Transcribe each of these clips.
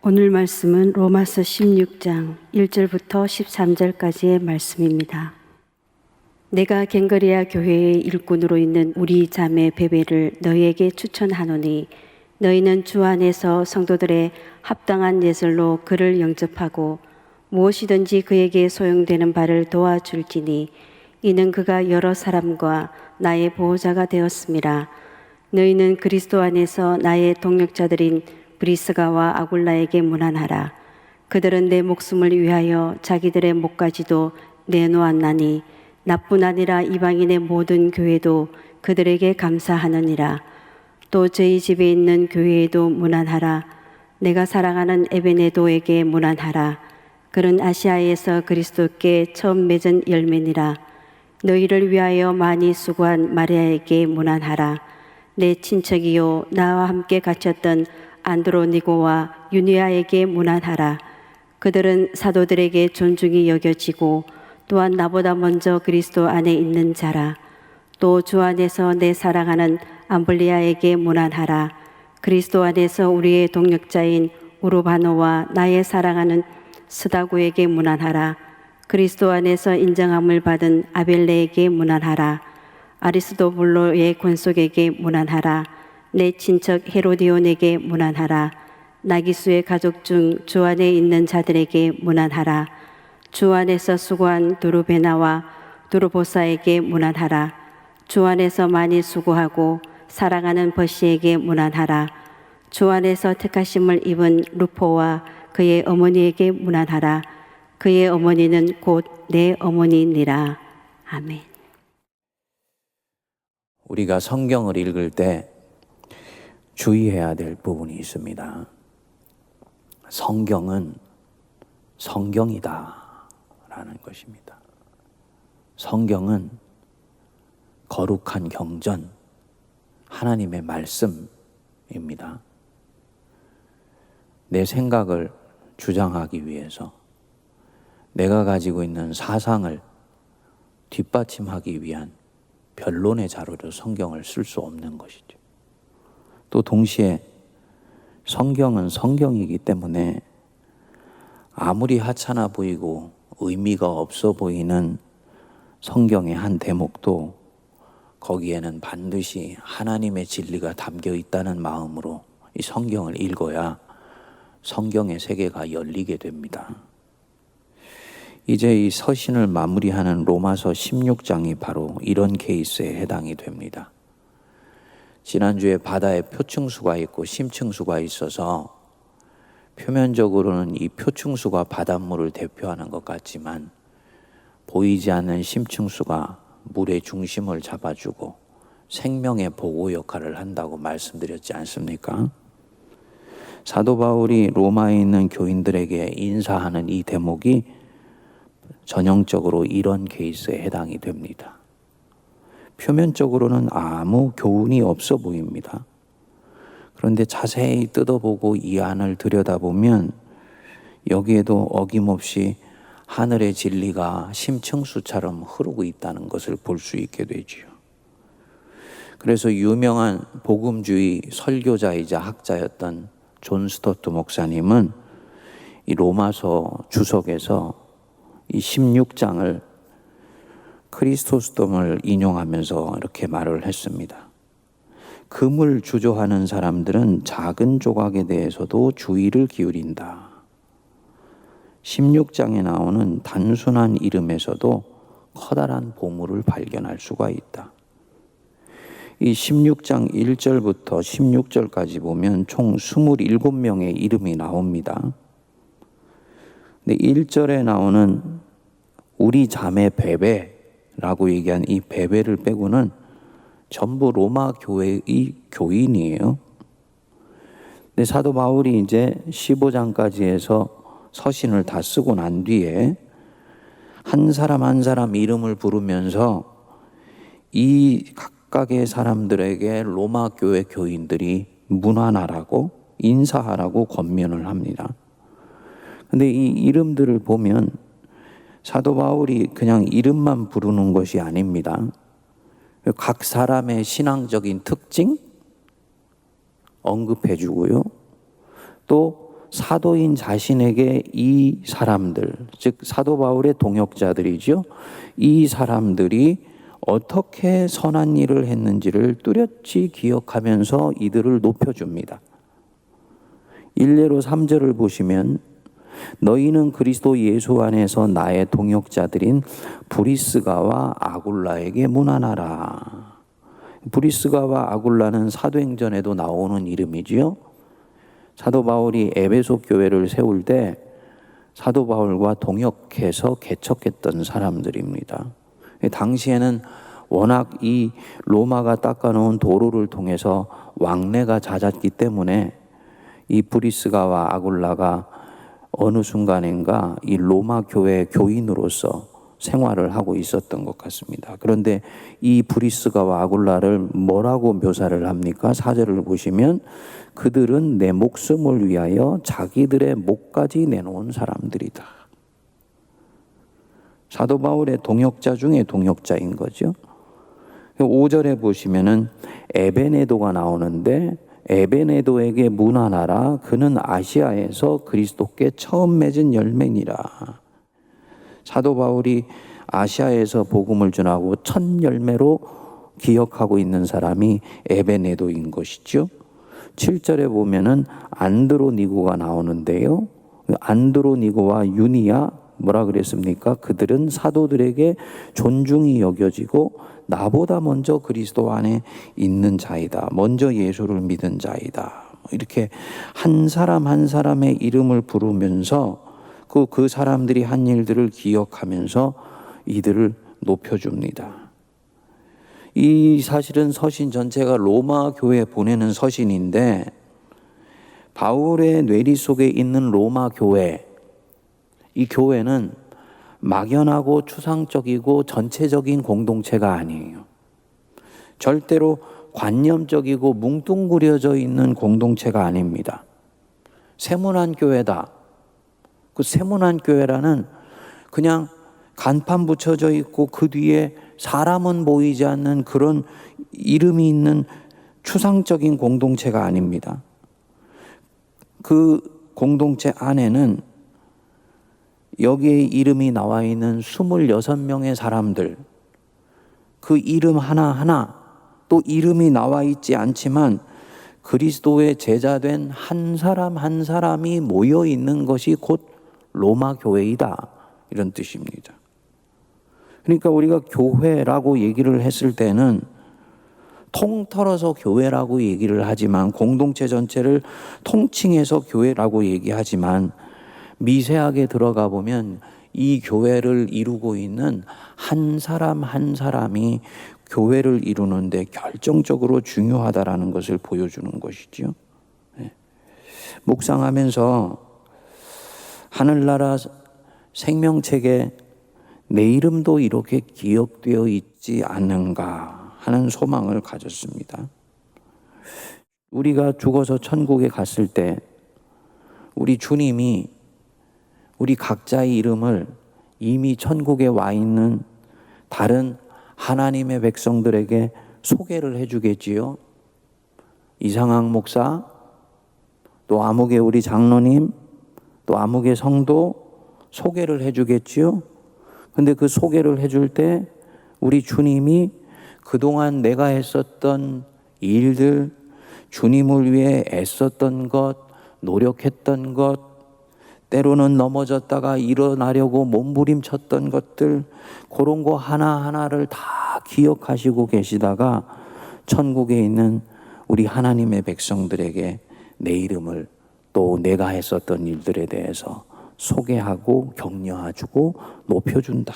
오늘 말씀은 로마서 16장 1절부터 13절까지의 말씀입니다. 내가 갱거리아 교회의 일꾼으로 있는 우리 자매 베베를 너희에게 추천하노니 너희는 주 안에서 성도들의 합당한 예절로 그를 영접하고 무엇이든지 그에게 소용되는 바를 도와줄지니 이는 그가 여러 사람과 나의 보호자가 되었음이라. 너희는 그리스도 안에서 나의 동력자들인 브리스가와 아굴라에게 문안하라. 그들은 내 목숨을 위하여 자기들의 목까지도 내놓았나니 나뿐 아니라 이방인의 모든 교회도 그들에게 감사하느니라. 또 저희 집에 있는 교회에도 문안하라. 내가 사랑하는 에베네도에게 문안하라. 그는 아시아에서 그리스도께 처음 맺은 열매니라. 너희를 위하여 많이 수고한 마리아에게 문안하라. 내 친척이요 나와 함께 갇혔던 안드로니고와 유니아에게 문안하라. 그들은 사도들에게 존중이 여겨지고 또한 나보다 먼저 그리스도 안에 있는 자라. 또 주 안에서 내 사랑하는 암블리아에게 문안하라. 그리스도 안에서 우리의 동력자인 우르바노와 나의 사랑하는 스다구에게 문안하라. 그리스도 안에서 인정함을 받은 아벨레에게 문안하라. 아리스도블로의 권속에게 문안하라. 내 친척 헤로디온에게 문안하라. 나기수의 가족 중 주 안에 있는 자들에게 문안하라. 주 안에서 수고한 두루베나와 두루보사에게 문안하라. 주 안에서 많이 수고하고 사랑하는 버시에게 문안하라. 주 안에서 택하심을 입은 루포와 그의 어머니에게 문안하라. 그의 어머니는 곧 내 어머니니라. 아멘. 우리가 성경을 읽을 때 주의해야 될 부분이 있습니다. 성경은 성경이다 라는 것입니다. 성경은 거룩한 경전, 하나님의 말씀입니다. 내 생각을 주장하기 위해서 내가 가지고 있는 사상을 뒷받침하기 위한 변론의 자료로 성경을 쓸 수 없는 것이죠. 또 동시에 성경은 성경이기 때문에 아무리 하찮아 보이고 의미가 없어 보이는 성경의 한 대목도 거기에는 반드시 하나님의 진리가 담겨 있다는 마음으로 이 성경을 읽어야 성경의 세계가 열리게 됩니다. 이제 이 서신을 마무리하는 로마서 16장이 바로 이런 케이스에 해당이 됩니다. 지난주에 바다에 표층수가 있고 심층수가 있어서 표면적으로는 이 표층수가 바닷물을 대표하는 것 같지만 보이지 않는 심층수가 물의 중심을 잡아주고 생명의 보호 역할을 한다고 말씀드렸지 않습니까? 사도 바울이 로마에 있는 교인들에게 인사하는 이 대목이 전형적으로 이런 케이스에 해당이 됩니다. 표면적으로는 아무 교훈이 없어 보입니다. 그런데 자세히 뜯어보고 이 안을 들여다보면 여기에도 어김없이 하늘의 진리가 심층수처럼 흐르고 있다는 것을 볼 수 있게 되지요. 그래서 유명한 복음주의 설교자이자 학자였던 존 스토트 목사님은 이 로마서 주석에서 이 16장을 크리스토스돔을 인용하면서 이렇게 말을 했습니다. 금을 주저하는 사람들은 작은 조각에 대해서도 주의를 기울인다. 16장에 나오는 단순한 이름에서도 커다란 보물을 발견할 수가 있다. 이 16장 1절부터 16절까지 보면 총 27명의 이름이 나옵니다. 근데 1절에 나오는 우리 자매 베베라고 얘기한 이 베베를 빼고는 전부 로마 교회의 교인이에요. 근데 사도 바울이 이제 15장까지 해서 서신을 다 쓰고 난 뒤에 한 사람 한 사람 이름을 부르면서 이 각각의 사람들에게 로마 교회 교인들이 문안하라고 인사하라고 권면을 합니다. 근데 이 이름들을 보면 사도 바울이 그냥 이름만 부르는 것이 아닙니다. 각 사람의 신앙적인 특징 언급해 주고요. 또 사도인 자신에게 이 사람들, 즉 사도 바울의 동역자들이죠. 이 사람들이 어떻게 선한 일을 했는지를 뚜렷이 기억하면서 이들을 높여줍니다. 일례로 3절을 보시면 너희는 그리스도 예수 안에서 나의 동역자들인 브리스가와 아굴라에게 문안하라. 브리스가와 아굴라는 사도행전에도 나오는 이름이지요. 사도 바울이 에베소 교회를 세울 때 사도 바울과 동역해서 개척했던 사람들입니다. 당시에는 워낙 이 로마가 닦아놓은 도로를 통해서 왕래가 잦았기 때문에 이 브리스가와 아굴라가 어느 순간인가 이 로마 교회 교인으로서 생활을 하고 있었던 것 같습니다. 그런데 이 브리스가와 아굴라를 뭐라고 묘사를 합니까? 4절을 보시면 그들은 내 목숨을 위하여 자기들의 목까지 내놓은 사람들이다. 사도 바울의 동역자 중에 동역자인 거죠. 5절에 보시면은 에베네도가 나오는데 에베네도에게 문안하라. 그는 아시아에서 그리스도께 처음 맺은 열매니라. 사도 바울이 아시아에서 복음을 전하고 첫 열매로 기억하고 있는 사람이 에베네도인 것이죠. 7절에 보면은 안드로니고가 나오는데요. 안드로니고와 유니아 뭐라 그랬습니까? 그들은 사도들에게 존중이 여겨지고 나보다 먼저 그리스도 안에 있는 자이다. 먼저 예수를 믿은 자이다. 이렇게 한 사람 한 사람의 이름을 부르면서 그 사람들이 한 일들을 기억하면서 이들을 높여줍니다. 이 사실은 서신 전체가 로마 교회에 보내는 서신인데 바울의 뇌리 속에 있는 로마 교회, 이 교회는 막연하고 추상적이고 전체적인 공동체가 아니에요. 절대로 관념적이고 뭉뚱그려져 있는 공동체가 아닙니다. 세문안 교회다. 그 세문안 교회라는 그냥 간판 붙여져 있고 그 뒤에 사람은 보이지 않는 그런 이름이 있는 추상적인 공동체가 아닙니다. 그 공동체 안에는 여기에 이름이 나와 있는 26명의 사람들, 그 이름 하나하나 또 이름이 나와 있지 않지만 그리스도의 제자된 한 사람 한 사람이 모여 있는 것이 곧 로마 교회이다. 이런 뜻입니다. 그러니까 우리가 교회라고 얘기를 했을 때는 통틀어서 교회라고 얘기를 하지만 공동체 전체를 통칭해서 교회라고 얘기하지만 미세하게 들어가 보면 이 교회를 이루고 있는 한 사람 한 사람이 교회를 이루는데 결정적으로 중요하다라는 것을 보여주는 것이죠. 묵상하면서 하늘나라 생명책에 내 이름도 이렇게 기억되어 있지 않는가 하는 소망을 가졌습니다. 우리가 죽어서 천국에 갔을 때 우리 주님이 우리 각자의 이름을 이미 천국에 와 있는 다른 하나님의 백성들에게 소개를 해주겠지요. 이상학 목사, 또 아무개 우리 장로님, 또 아무개 성도 소개를 해주겠지요. 근데 그 소개를 해줄 때 우리 주님이 그동안 내가 했었던 일들, 주님을 위해 애썼던 것, 노력했던 것, 때로는 넘어졌다가 일어나려고 몸부림쳤던 것들, 그런 거 하나하나를 다 기억하시고 계시다가 천국에 있는 우리 하나님의 백성들에게 내 이름을 또 내가 했었던 일들에 대해서 소개하고 격려해주고 높여준다.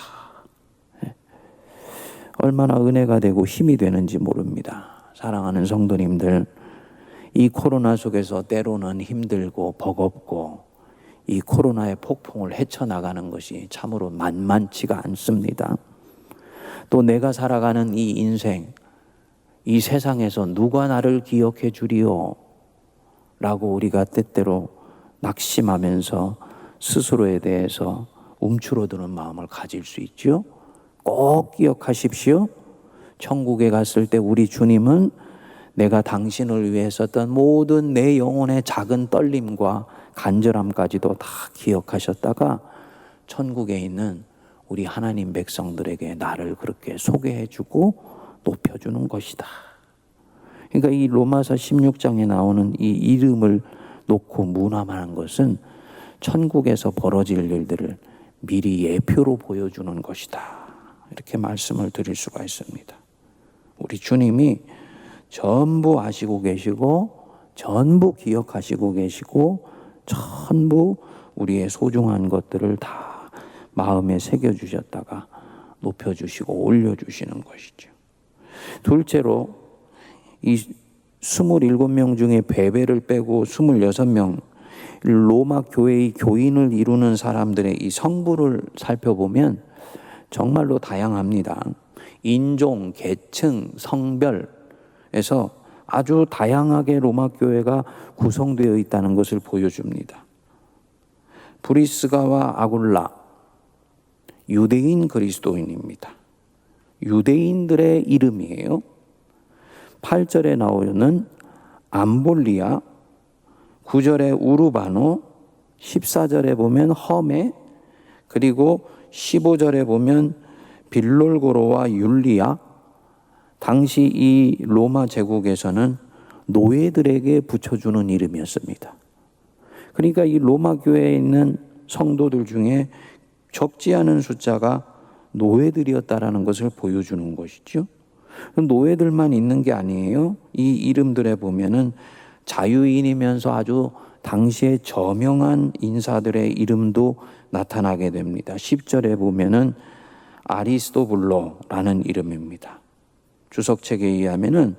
얼마나 은혜가 되고 힘이 되는지 모릅니다. 사랑하는 성도님들, 이 코로나 속에서 때로는 힘들고 버겁고 이 코로나의 폭풍을 헤쳐나가는 것이 참으로 만만치가 않습니다. 또 내가 살아가는 이 인생, 이 세상에서 누가 나를 기억해 주리요? 라고 우리가 때때로 낙심하면서 스스로에 대해서 움츠러드는 마음을 가질 수 있죠. 꼭 기억하십시오. 천국에 갔을 때 우리 주님은 내가 당신을 위해 썼던 모든 내 영혼의 작은 떨림과 간절함까지도 다 기억하셨다가 천국에 있는 우리 하나님 백성들에게 나를 그렇게 소개해주고 높여주는 것이다. 그러니까 이 로마서 16장에 나오는 이 이름을 놓고 문함하는 것은 천국에서 벌어질 일들을 미리 예표로 보여주는 것이다. 이렇게 말씀을 드릴 수가 있습니다. 우리 주님이 전부 아시고 계시고 전부 기억하시고 계시고 전부 우리의 소중한 것들을 다 마음에 새겨주셨다가 높여주시고 올려주시는 것이죠. 둘째로 이 27명 중에 베베를 빼고 26명 로마 교회의 교인을 이루는 사람들의 이 성부를 살펴보면 정말로 다양합니다. 인종, 계층, 성별에서 아주 다양하게 로마 교회가 구성되어 있다는 것을 보여줍니다. 브리스가와 아굴라, 유대인 그리스도인입니다. 유대인들의 이름이에요. 8절에 나오는 암볼리아, 9절에 우르바노, 14절에 보면 허메, 그리고 15절에 보면 빌롤고로와 율리아. 당시 이 로마 제국에서는 노예들에게 붙여주는 이름이었습니다. 그러니까 이 로마 교회에 있는 성도들 중에 적지 않은 숫자가 노예들이었다라는 것을 보여주는 것이죠. 노예들만 있는 게 아니에요. 이 이름들에 보면은 자유인이면서 아주 당시에 저명한 인사들의 이름도 나타나게 됩니다. 10절에 보면은 아리스토블로라는 이름입니다. 주석책에 의하면은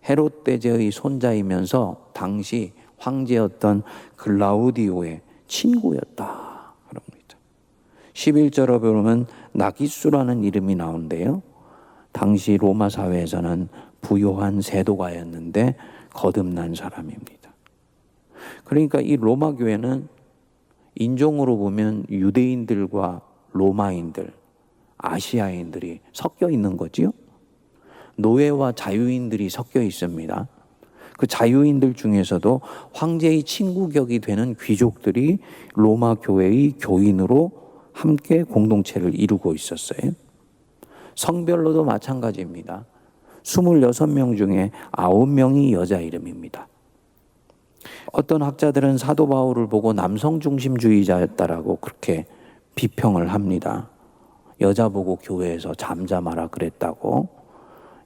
헤롯 대제의 손자이면서 당시 황제였던 글라우디오의 친구였다 그럽니다. 11절에 보면 나기수라는 이름이 나오는데요. 당시 로마 사회에서는 부요한 세도가였는데 거듭난 사람입니다. 그러니까 이 로마 교회는 인종으로 보면 유대인들과 로마인들, 아시아인들이 섞여 있는 거지요. 노예와 자유인들이 섞여 있습니다. 그 자유인들 중에서도 황제의 친구격이 되는 귀족들이 로마 교회의 교인으로 함께 공동체를 이루고 있었어요. 성별로도 마찬가지입니다. 26명 중에 9명이 여자 이름입니다. 어떤 학자들은 사도 바울을 보고 남성 중심주의자였다라고 그렇게 비평을 합니다. 여자 보고 교회에서 잠잠하라 그랬다고,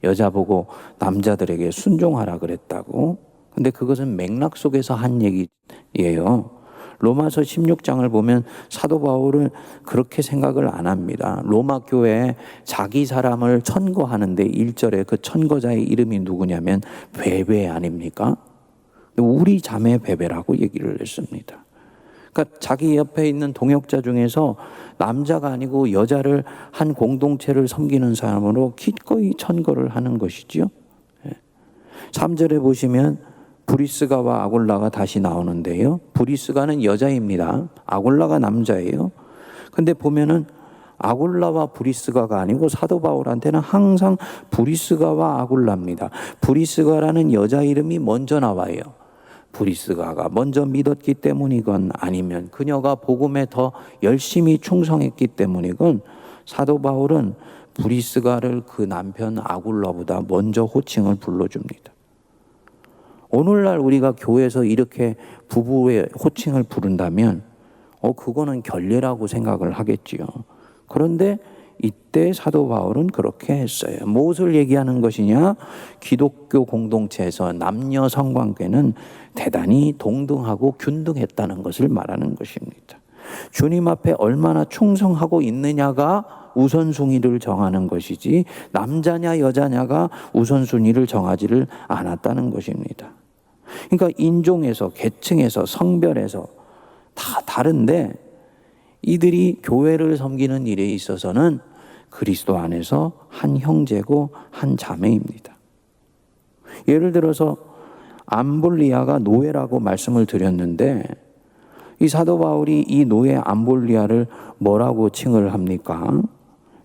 여자 보고 남자들에게 순종하라 그랬다고. 근데 그것은 맥락 속에서 한 얘기예요. 로마서 16장을 보면 사도 바울은 그렇게 생각을 안 합니다. 로마 교회에 자기 사람을 천거하는데 1절에 그 천거자의 이름이 누구냐면 베베 아닙니까? 우리 자매 베베라고 얘기를 했습니다. 그러니까 자기 옆에 있는 동역자 중에서 남자가 아니고 여자를 한 공동체를 섬기는 사람으로 기꺼이 천거를 하는 것이지요. 3절에 보시면 브리스가와 아굴라가 다시 나오는데요. 브리스가는 여자입니다. 아굴라가 남자예요. 근데 보면은 아굴라와 브리스가가 아니고 사도 바울한테는 항상 브리스가와 아굴라입니다. 브리스가라는 여자 이름이 먼저 나와요. 브리스가가 먼저 믿었기 때문이건 아니면 그녀가 복음에 더 열심히 충성했기 때문이건 사도 바울은 브리스가를 그 남편 아굴라보다 먼저 호칭을 불러줍니다. 오늘날 우리가 교회에서 이렇게 부부의 호칭을 부른다면 그거는 결례라고 생각을 하겠지요. 그런데 이때 사도 바울은 그렇게 했어요. 무엇을 얘기하는 것이냐? 기독교 공동체에서 남녀 성관계는 대단히 동등하고 균등했다는 것을 말하는 것입니다. 주님 앞에 얼마나 충성하고 있느냐가 우선순위를 정하는 것이지 남자냐 여자냐가 우선순위를 정하지를 않았다는 것입니다. 그러니까 인종에서, 계층에서, 성별에서 다 다른데 이들이 교회를 섬기는 일에 있어서는 그리스도 안에서 한 형제고 한 자매입니다. 예를 들어서 암볼리아가 노예라고 말씀을 드렸는데 이 사도 바울이 이 노예 암볼리아를 뭐라고 칭을 합니까?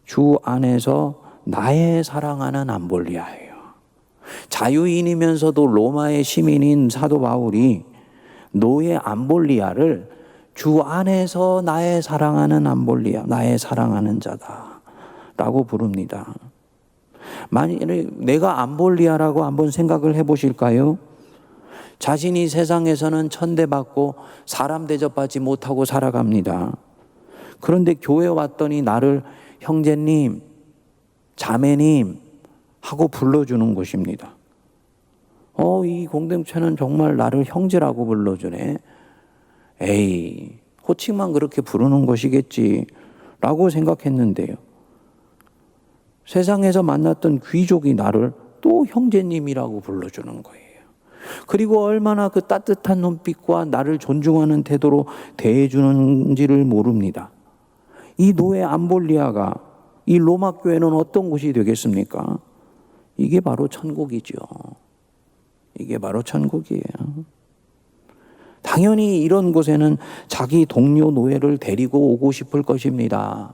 주 안에서 나의 사랑하는 암볼리아예요. 자유인이면서도 로마의 시민인 사도 바울이 노예 암볼리아를 주 안에서 나의 사랑하는 암볼리아, 나의 사랑하는 자다 라고 부릅니다. 만약에 내가 암볼리아라고 한번 생각을 해보실까요? 자신이 세상에서는 천대받고 사람 대접받지 못하고 살아갑니다. 그런데 교회 왔더니 나를 형제님, 자매님 하고 불러주는 것입니다. 이 공동체는 정말 나를 형제라고 불러주네. 에이, 호칭만 그렇게 부르는 것이겠지 라고 생각했는데요. 세상에서 만났던 귀족이 나를 또 형제님이라고 불러주는 거예요. 그리고 얼마나 그 따뜻한 눈빛과 나를 존중하는 태도로 대해주는지를 모릅니다. 이 노예 암볼리아가 이 로마 교회는 어떤 곳이 되겠습니까? 이게 바로 천국이죠. 이게 바로 천국이에요. 당연히 이런 곳에는 자기 동료 노예를 데리고 오고 싶을 것입니다.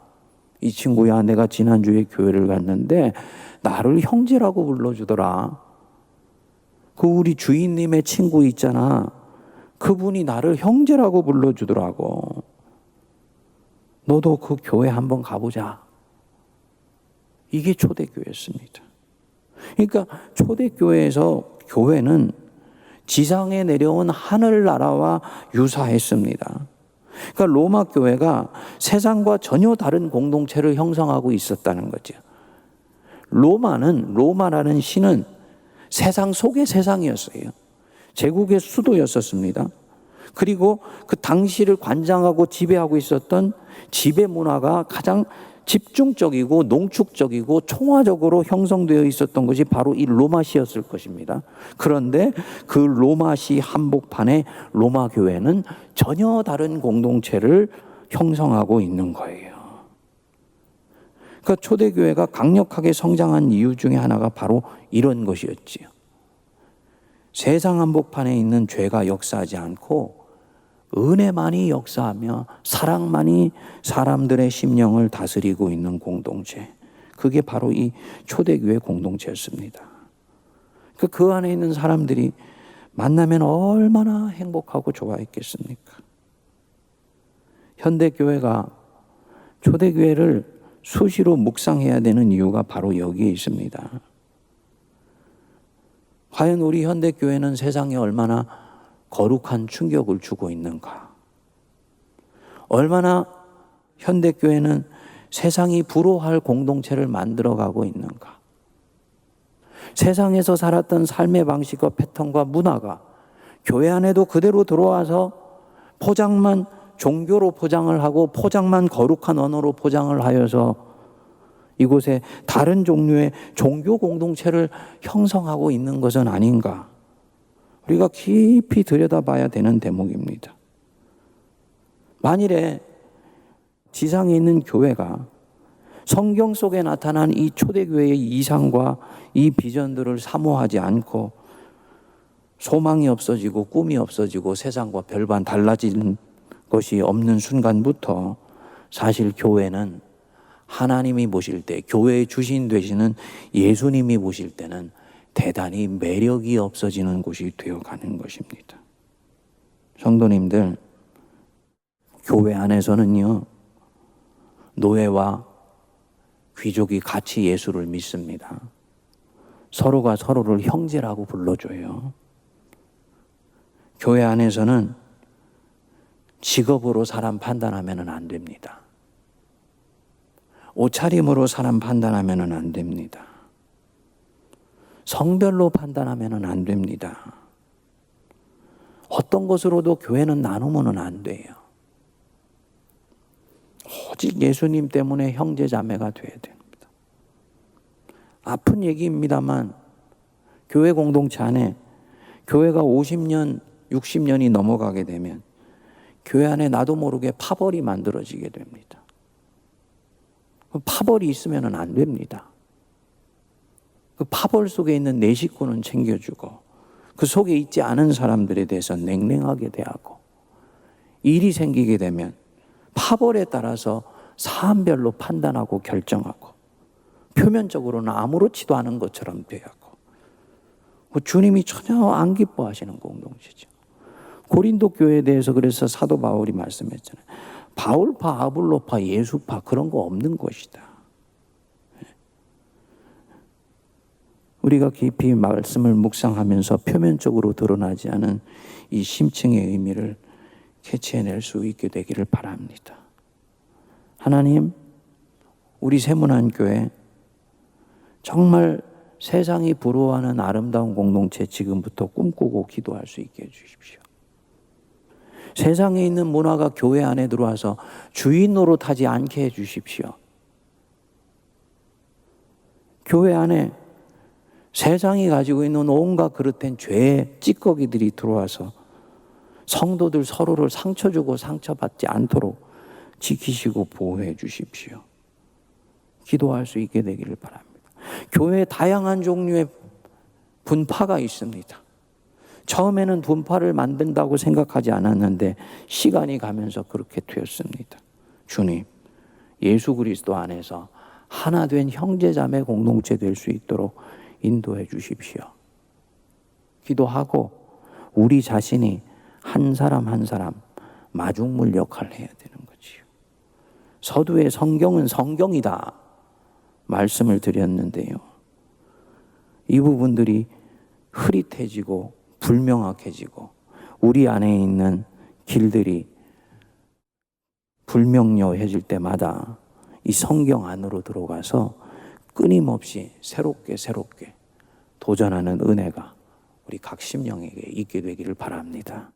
이 친구야, 내가 지난주에 교회를 갔는데 나를 형제라고 불러주더라. 그 우리 주인님의 친구 있잖아. 그분이 나를 형제라고 불러주더라고. 너도 그 교회 한번 가보자. 이게 초대교회였습니다. 그러니까 초대교회에서 교회는 지상에 내려온 하늘나라와 유사했습니다. 그러니까 로마 교회가 세상과 전혀 다른 공동체를 형성하고 있었다는 거죠. 로마라는 시는 세상 속의 세상이었어요. 제국의 수도였었습니다. 그리고 그 당시를 관장하고 지배하고 있었던 지배 문화가 가장 집중적이고 농축적이고 총화적으로 형성되어 있었던 것이 바로 이 로마시였을 것입니다. 그런데 그 로마시 한복판에 로마 교회는 전혀 다른 공동체를 형성하고 있는 거예요. 그러니까 초대교회가 강력하게 성장한 이유 중에 하나가 바로 이런 것이었지요. 세상 한복판에 있는 죄가 역사하지 않고 은혜만이 역사하며 사랑만이 사람들의 심령을 다스리고 있는 공동체. 그게 바로 이 초대교회 공동체였습니다. 그 안에 있는 사람들이 만나면 얼마나 행복하고 좋아했겠습니까? 현대교회가 초대교회를 수시로 묵상해야 되는 이유가 바로 여기에 있습니다. 과연 우리 현대교회는 세상에 얼마나 거룩한 충격을 주고 있는가? 얼마나 현대교회는 세상이 부러워할 공동체를 만들어가고 있는가? 세상에서 살았던 삶의 방식과 패턴과 문화가 교회 안에도 그대로 들어와서 포장만 종교로 포장을 하고 포장만 거룩한 언어로 포장을 하여서 이곳에 다른 종류의 종교 공동체를 형성하고 있는 것은 아닌가? 우리가 깊이 들여다봐야 되는 대목입니다. 만일에 지상에 있는 교회가 성경 속에 나타난 이 초대교회의 이상과 이 비전들을 사모하지 않고 소망이 없어지고 꿈이 없어지고 세상과 별반 달라지는 것이 없는 순간부터 사실 교회는 하나님이 보실 때, 교회의 주신 되시는 예수님이 보실 때는 대단히 매력이 없어지는 곳이 되어가는 것입니다. 성도님들, 교회 안에서는요, 노예와 귀족이 같이 예수를 믿습니다. 서로가 서로를 형제라고 불러줘요. 교회 안에서는 직업으로 사람 판단하면 안 됩니다. 옷차림으로 사람 판단하면 안 됩니다. 성별로 판단하면 안 됩니다. 어떤 것으로도 교회는 나누면 안 돼요. 오직 예수님 때문에 형제 자매가 돼야 됩니다. 아픈 얘기입니다만 교회 공동체 안에 교회가 50년, 60년이 넘어가게 되면 교회 안에 나도 모르게 파벌이 만들어지게 됩니다. 파벌이 있으면 안 됩니다. 그 파벌 속에 있는 내 식구는 챙겨주고 그 속에 있지 않은 사람들에 대해서 냉랭하게 대하고 일이 생기게 되면 파벌에 따라서 사안별로 판단하고 결정하고 표면적으로는 아무렇지도 않은 것처럼 대하고 주님이 전혀 안 기뻐하시는 공동체죠. 고린도 교회에 대해서 그래서 사도 바울이 말씀했잖아요. 바울파, 아볼로파, 예수파 그런 거 없는 것이다. 우리가 깊이 말씀을 묵상하면서 표면적으로 드러나지 않은 이 심층의 의미를 캐치해낼 수 있게 되기를 바랍니다. 하나님, 우리 세문안교회 정말 세상이 부러워하는 아름다운 공동체 지금부터 꿈꾸고 기도할 수 있게 해주십시오. 세상에 있는 문화가 교회 안에 들어와서 주인 노릇하지 않게 해주십시오. 교회 안에 세상이 가지고 있는 온갖 그릇된 죄의 찌꺼기들이 들어와서 성도들 서로를 상처 주고 상처받지 않도록 지키시고 보호해 주십시오. 기도할 수 있게 되기를 바랍니다. 교회에 다양한 종류의 분파가 있습니다. 처음에는 분파를 만든다고 생각하지 않았는데 시간이 가면서 그렇게 되었습니다. 주님, 예수 그리스도 안에서 하나 된 형제자매 공동체 될 수 있도록 인도해 주십시오. 기도하고 우리 자신이 한 사람 한 사람 마중물 역할을 해야 되는 거지요. 서두에 성경은 성경이다 말씀을 드렸는데요. 이 부분들이 흐릿해지고 불명확해지고 우리 안에 있는 길들이 불명료해질 때마다 이 성경 안으로 들어가서 끊임없이 새롭게 도전하는 은혜가 우리 각 심령에게 있게 되기를 바랍니다.